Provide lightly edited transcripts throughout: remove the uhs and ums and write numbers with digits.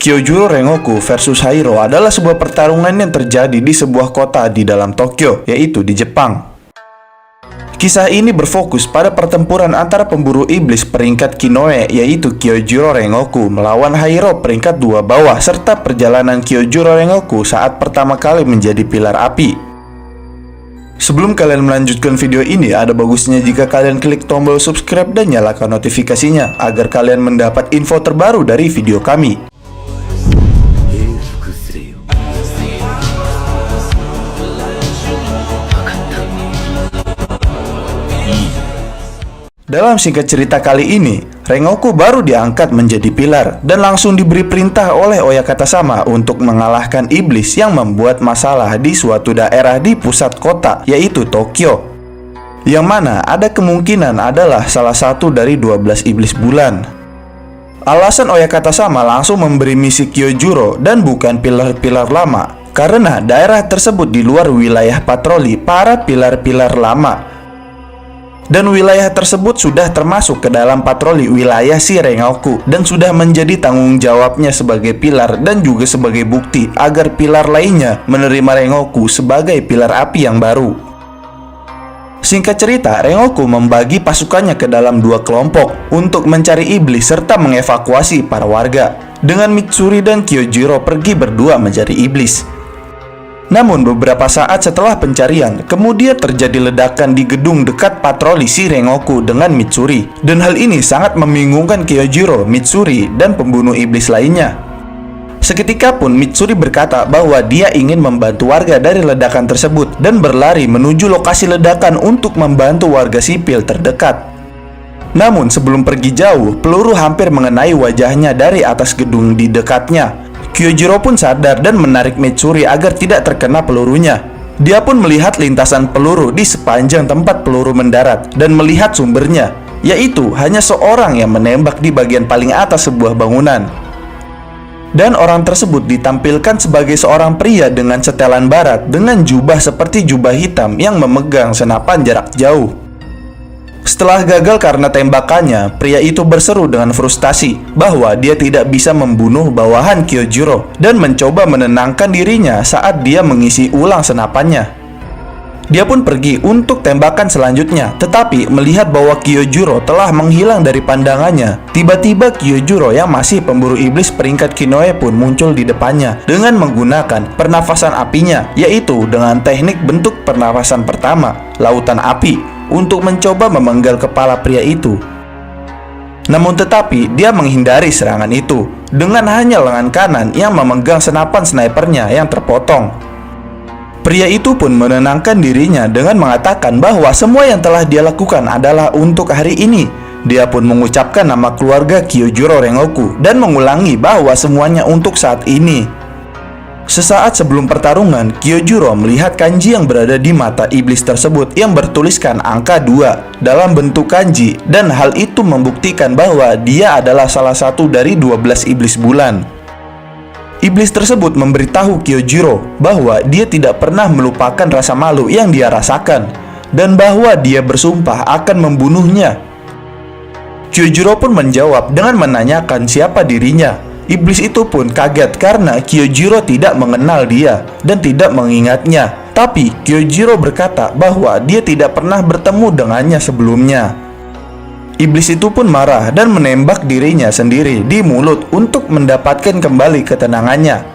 Kyojuro Rengoku versus Hiro adalah sebuah pertarungan yang terjadi di sebuah kota di dalam Tokyo, yaitu di Jepang. Kisah ini berfokus pada pertempuran antara pemburu iblis peringkat Kinoe, yaitu Kyojuro Rengoku melawan Hiro peringkat 2 bawah, serta perjalanan Kyojuro Rengoku saat pertama kali menjadi pilar api. Sebelum kalian melanjutkan video ini, ada bagusnya jika kalian klik tombol subscribe dan nyalakan notifikasinya agar kalian mendapat info terbaru dari video kami. Dalam singkat cerita kali ini, Rengoku baru diangkat menjadi pilar dan langsung diberi perintah oleh Oyakata-sama untuk mengalahkan iblis yang membuat masalah di suatu daerah di pusat kota, yaitu Tokyo. Yang mana ada kemungkinan adalah salah satu dari 12 iblis bulan. Alasan Oyakata-sama langsung memberi misi Kyojuro dan bukan pilar-pilar lama, karena daerah tersebut di luar wilayah patroli para pilar-pilar lama. Dan wilayah tersebut sudah termasuk ke dalam patroli wilayah si Rengoku dan sudah menjadi tanggung jawabnya sebagai pilar dan juga sebagai bukti agar pilar lainnya menerima Rengoku sebagai pilar api yang baru. Singkat cerita, Rengoku membagi pasukannya ke dalam 2 kelompok untuk mencari iblis serta mengevakuasi para warga, dengan Mitsuri dan Kyojuro pergi berdua mencari iblis. Namun beberapa saat setelah pencarian, kemudian terjadi ledakan di gedung dekat patroli si Rengoku dengan Mitsuri. Dan hal ini sangat membingungkan Kyojuro, Mitsuri, dan pembunuh iblis lainnya. Seketika pun Mitsuri berkata bahwa dia ingin membantu warga dari ledakan tersebut dan berlari menuju lokasi ledakan untuk membantu warga sipil terdekat. Namun sebelum pergi jauh, peluru hampir mengenai wajahnya dari atas gedung di dekatnya. Kyojuro pun sadar dan menarik Mitsuri agar tidak terkena pelurunya. Dia pun melihat lintasan peluru di sepanjang tempat peluru mendarat dan melihat sumbernya, yaitu hanya seorang yang menembak di bagian paling atas sebuah bangunan. Dan orang tersebut ditampilkan sebagai seorang pria dengan setelan barat dengan jubah seperti jubah hitam yang memegang senapan jarak jauh. Setelah gagal karena tembakannya, pria itu berseru dengan frustasi bahwa dia tidak bisa membunuh bawahan Kyojuro dan mencoba menenangkan dirinya saat dia mengisi ulang senapannya. Dia pun pergi untuk tembakan selanjutnya, tetapi melihat bahwa Kyojuro telah menghilang dari pandangannya. Tiba-tiba Kyojuro yang masih pemburu iblis peringkat Kinoe pun muncul di depannya dengan menggunakan pernafasan apinya, yaitu dengan teknik bentuk pernafasan pertama, lautan api, untuk mencoba memenggal kepala pria itu. Namun tetapi dia menghindari serangan itu dengan hanya lengan kanan yang memegang senapan snipernya yang terpotong. Pria itu pun menenangkan dirinya dengan mengatakan bahwa semua yang telah dia lakukan adalah untuk hari ini. Dia pun mengucapkan nama keluarga Kyojuro Rengoku dan mengulangi bahwa semuanya untuk saat ini. Sesaat sebelum pertarungan, Kyojuro melihat kanji yang berada di mata iblis tersebut yang bertuliskan angka 2 dalam bentuk kanji, dan hal itu membuktikan bahwa dia adalah salah satu dari 12 iblis bulan. Iblis tersebut memberitahu Kyojuro bahwa dia tidak pernah melupakan rasa malu yang dia rasakan dan bahwa dia bersumpah akan membunuhnya. Kyojuro pun menjawab dengan menanyakan siapa dirinya. Iblis itu pun kaget karena Kyojuro tidak mengenal dia dan tidak mengingatnya. Tapi Kyojuro berkata bahwa dia tidak pernah bertemu dengannya sebelumnya. Iblis itu pun marah dan menembak dirinya sendiri di mulut untuk mendapatkan kembali ketenangannya.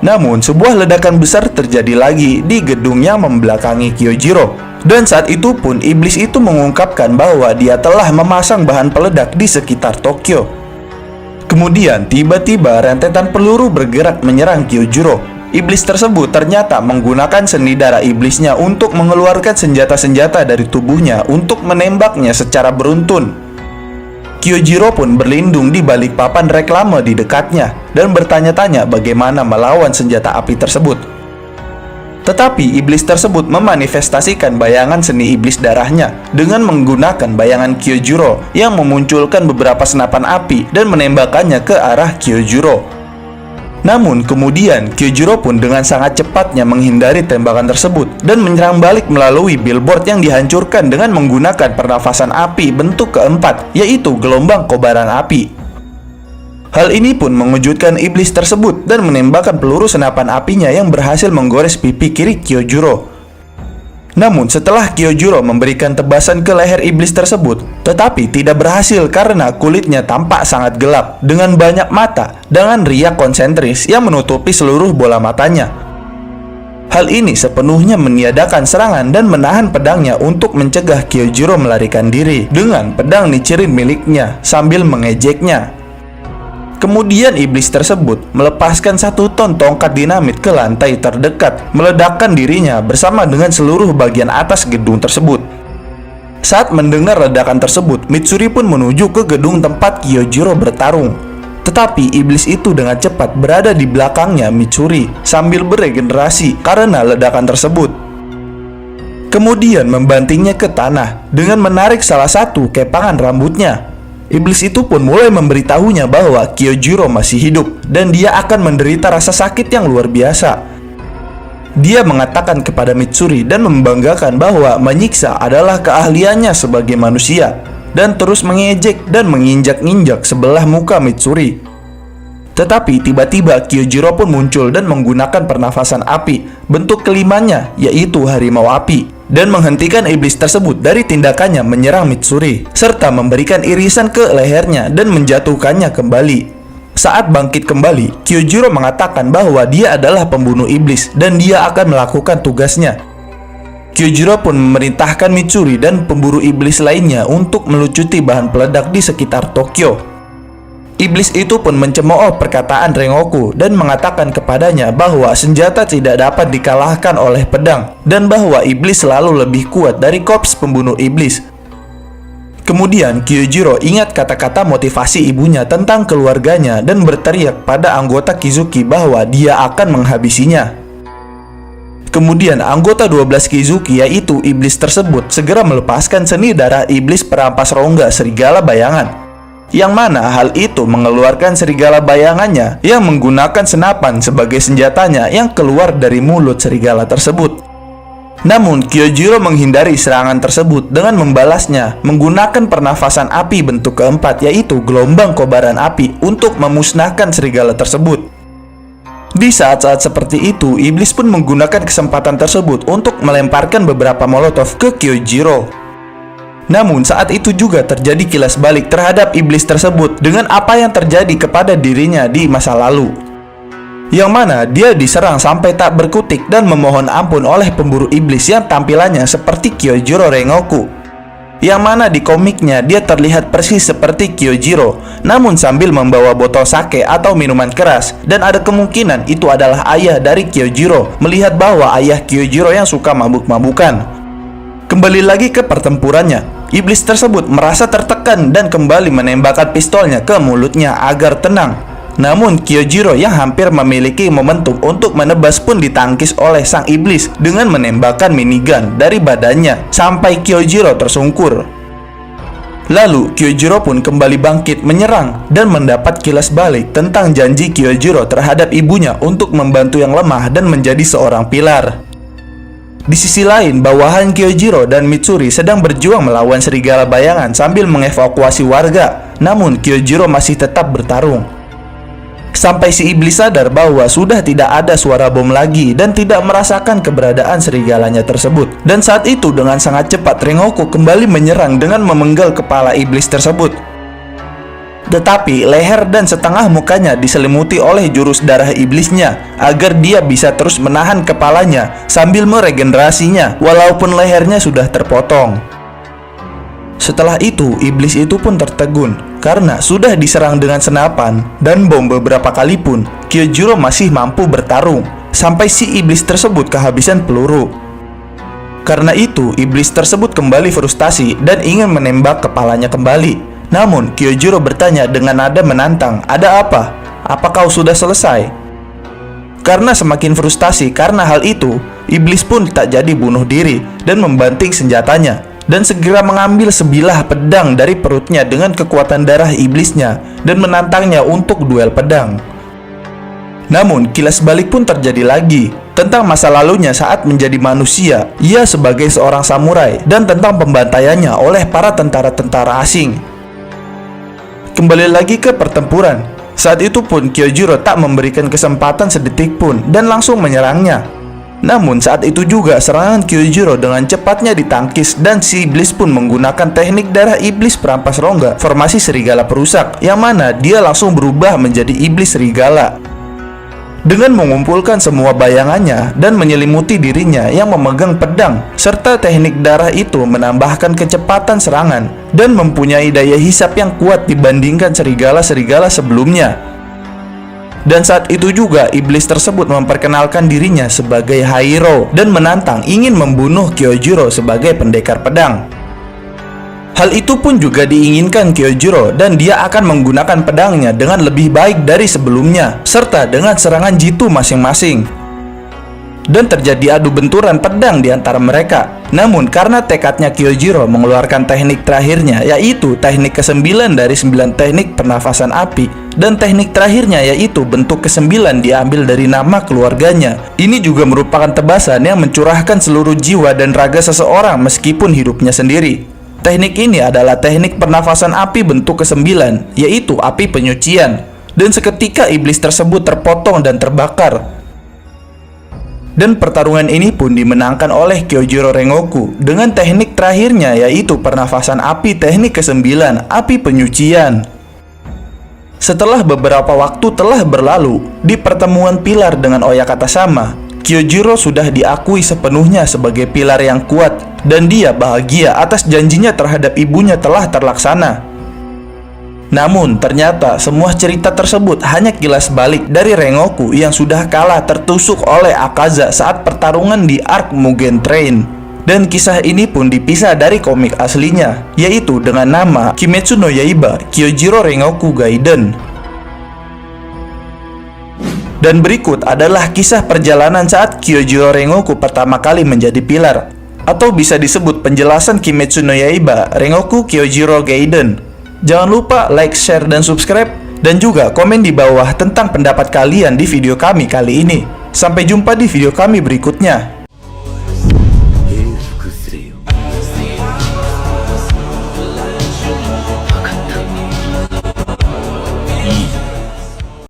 Namun sebuah ledakan besar terjadi lagi di gedung yang membelakangi Kyojuro. Dan saat itu pun iblis itu mengungkapkan bahwa dia telah memasang bahan peledak di sekitar Tokyo. Kemudian tiba-tiba rentetan peluru bergerak menyerang Kyojuro. Iblis tersebut ternyata menggunakan seni darah iblisnya untuk mengeluarkan senjata-senjata dari tubuhnya untuk menembaknya secara beruntun. Kyojuro pun berlindung di balik papan reklame di dekatnya dan bertanya-tanya bagaimana melawan senjata api tersebut. Tetapi iblis tersebut memanifestasikan bayangan seni iblis darahnya dengan menggunakan bayangan Kyojuro yang memunculkan beberapa senapan api dan menembakkannya ke arah Kyojuro. Namun kemudian Kyojuro pun dengan sangat cepatnya menghindari tembakan tersebut dan menyerang balik melalui billboard yang dihancurkan dengan menggunakan pernafasan api bentuk keempat, yaitu gelombang kobaran api. Hal ini pun mengejutkan iblis tersebut dan menembakkan peluru senapan apinya yang berhasil menggores pipi kiri Kyojuro. Namun setelah Kyojuro memberikan tebasan ke leher iblis tersebut, tetapi tidak berhasil karena kulitnya tampak sangat gelap dengan banyak mata dengan riak konsentris yang menutupi seluruh bola matanya. Hal ini sepenuhnya meniadakan serangan dan menahan pedangnya untuk mencegah Kyojuro melarikan diri dengan pedang Nichirin miliknya sambil mengejeknya. Kemudian iblis tersebut melepaskan 1 ton tongkat dinamit ke lantai terdekat, meledakkan dirinya bersama dengan seluruh bagian atas gedung tersebut. Saat mendengar ledakan tersebut, Mitsuri pun menuju ke gedung tempat Kyojuro bertarung. Tetapi iblis itu dengan cepat berada di belakangnya Mitsuri sambil beregenerasi karena ledakan tersebut. Kemudian membantingnya ke tanah dengan menarik salah satu kepangan rambutnya. Iblis itu pun mulai memberitahunya bahwa Kyojuro masih hidup dan dia akan menderita rasa sakit yang luar biasa. Dia mengatakan kepada Mitsuri dan membanggakan bahwa menyiksa adalah keahliannya sebagai manusia, dan terus mengejek dan menginjak-injak sebelah muka Mitsuri. Tetapi tiba-tiba Kyojuro pun muncul dan menggunakan pernafasan api bentuk kelimanya, yaitu harimau api, dan menghentikan iblis tersebut dari tindakannya menyerang Mitsuri, serta memberikan irisan ke lehernya dan menjatuhkannya kembali. Saat bangkit kembali, Kyojuro mengatakan bahwa dia adalah pembunuh iblis dan dia akan melakukan tugasnya. Kyojuro pun memerintahkan Mitsuri dan pemburu iblis lainnya untuk melucuti bahan peledak di sekitar Tokyo. Iblis itu pun mencemooh perkataan Rengoku dan mengatakan kepadanya bahwa senjata tidak dapat dikalahkan oleh pedang dan bahwa iblis selalu lebih kuat dari korps pembunuh iblis. Kemudian Kyojuro ingat kata-kata motivasi ibunya tentang keluarganya dan berteriak pada anggota Kizuki bahwa dia akan menghabisinya. Kemudian anggota 12 Kizuki yaitu iblis tersebut segera melepaskan seni darah iblis perampas rongga serigala bayangan, yang mana hal itu mengeluarkan serigala bayangannya yang menggunakan senapan sebagai senjatanya yang keluar dari mulut serigala tersebut. Namun Kyojuro menghindari serangan tersebut dengan membalasnya menggunakan pernafasan api bentuk keempat, yaitu gelombang kobaran api, untuk memusnahkan serigala tersebut. Di saat-saat seperti itu, iblis pun menggunakan kesempatan tersebut untuk melemparkan beberapa molotov ke Kyojuro. Namun saat itu juga terjadi kilas balik terhadap iblis tersebut dengan apa yang terjadi kepada dirinya di masa lalu, yang mana dia diserang sampai tak berkutik dan memohon ampun oleh pemburu iblis yang tampilannya seperti Kyojuro Rengoku, yang mana di komiknya dia terlihat persis seperti Kyojuro namun sambil membawa botol sake atau minuman keras, dan ada kemungkinan itu adalah ayah dari Kyojuro melihat bahwa ayah Kyojuro yang suka mabuk-mabukan. Kembali lagi ke pertempurannya, iblis tersebut merasa tertekan dan kembali menembakkan pistolnya ke mulutnya agar tenang. Namun Kyojuro yang hampir memiliki momentum untuk menebas pun ditangkis oleh sang iblis dengan menembakkan minigun dari badannya sampai Kyojuro tersungkur. Lalu Kyojuro pun kembali bangkit menyerang dan mendapat kilas balik tentang janji Kyojuro terhadap ibunya untuk membantu yang lemah dan menjadi seorang pilar. Di sisi lain, bawahan Kyojuro dan Mitsuri sedang berjuang melawan serigala bayangan sambil mengevakuasi warga. Namun Kyojuro masih tetap bertarung. Sampai si iblis sadar bahwa sudah tidak ada suara bom lagi dan tidak merasakan keberadaan serigalanya tersebut. Dan saat itu dengan sangat cepat Rengoku kembali menyerang dengan memenggal kepala iblis tersebut. Tetapi leher dan setengah mukanya diselimuti oleh jurus darah iblisnya agar dia bisa terus menahan kepalanya sambil meregenerasinya walaupun lehernya sudah terpotong. Setelah itu, iblis itu pun tertegun karena sudah diserang dengan senapan dan bom beberapa kali pun Kyojuro masih mampu bertarung sampai si iblis tersebut kehabisan peluru. Karena itu, iblis tersebut kembali frustasi dan ingin menembak kepalanya kembali. Namun Kyojuro bertanya dengan nada menantang, "Ada apa? Apa kau sudah selesai?" Karena semakin frustasi karena hal itu, iblis pun tak jadi bunuh diri dan membanting senjatanya dan segera mengambil sebilah pedang dari perutnya dengan kekuatan darah iblisnya dan menantangnya untuk duel pedang. Namun kilas balik pun terjadi lagi tentang masa lalunya saat menjadi manusia, ia sebagai seorang samurai, dan tentang pembantaiannya oleh para tentara-tentara asing. Kembali lagi ke pertempuran, Saat itu pun Kyojuro tak memberikan kesempatan sedetik pun dan langsung menyerangnya. Namun saat itu juga serangan Kyojuro dengan cepatnya ditangkis dan si iblis pun menggunakan teknik darah iblis perampas rongga formasi serigala perusak, yang mana dia langsung berubah menjadi iblis serigala. Dengan mengumpulkan semua bayangannya dan menyelimuti dirinya yang memegang pedang, serta teknik darah itu menambahkan kecepatan serangan dan mempunyai daya hisap yang kuat dibandingkan serigala-serigala sebelumnya. Dan saat itu juga iblis tersebut memperkenalkan dirinya sebagai Hairo dan menantang ingin membunuh Kyojuro sebagai pendekar pedang. Hal itu pun juga diinginkan Kyojuro dan dia akan menggunakan pedangnya dengan lebih baik dari sebelumnya serta dengan serangan jitu masing-masing. Dan terjadi adu benturan pedang di antara mereka. Namun karena tekadnya Kyojuro mengeluarkan teknik terakhirnya, yaitu teknik ke-9 dari 9 teknik pernafasan api, dan teknik terakhirnya yaitu bentuk ke-9 diambil dari nama keluarganya. Ini juga merupakan tebasan yang mencurahkan seluruh jiwa dan raga seseorang meskipun hidupnya sendiri. Teknik ini adalah teknik pernafasan api bentuk ke-9, yaitu api penyucian. Dan seketika iblis tersebut terpotong dan terbakar. Dan pertarungan ini pun dimenangkan oleh Kyojuro Rengoku dengan teknik terakhirnya, yaitu pernafasan api teknik ke-9, api penyucian. Setelah beberapa waktu telah berlalu, di pertemuan pilar dengan Oyakata Sama, Kyojuro sudah diakui sepenuhnya sebagai pilar yang kuat, dan dia bahagia atas janjinya terhadap ibunya telah terlaksana. Namun ternyata semua cerita tersebut hanya kilas balik dari Rengoku yang sudah kalah tertusuk oleh Akaza saat pertarungan di Arc Mugen Train. Dan kisah ini pun dipisah dari komik aslinya, yaitu dengan nama Kimetsu no Yaiba Kyojuro Rengoku Gaiden. Dan berikut adalah kisah perjalanan saat Kyojuro Rengoku pertama kali menjadi pilar, atau bisa disebut penjelasan Kimetsu no Yaiba Rengoku Kyojuro Gaiden. Jangan lupa like, share, dan subscribe, dan juga komen di bawah tentang pendapat kalian di video kami kali ini. Sampai jumpa di video kami berikutnya.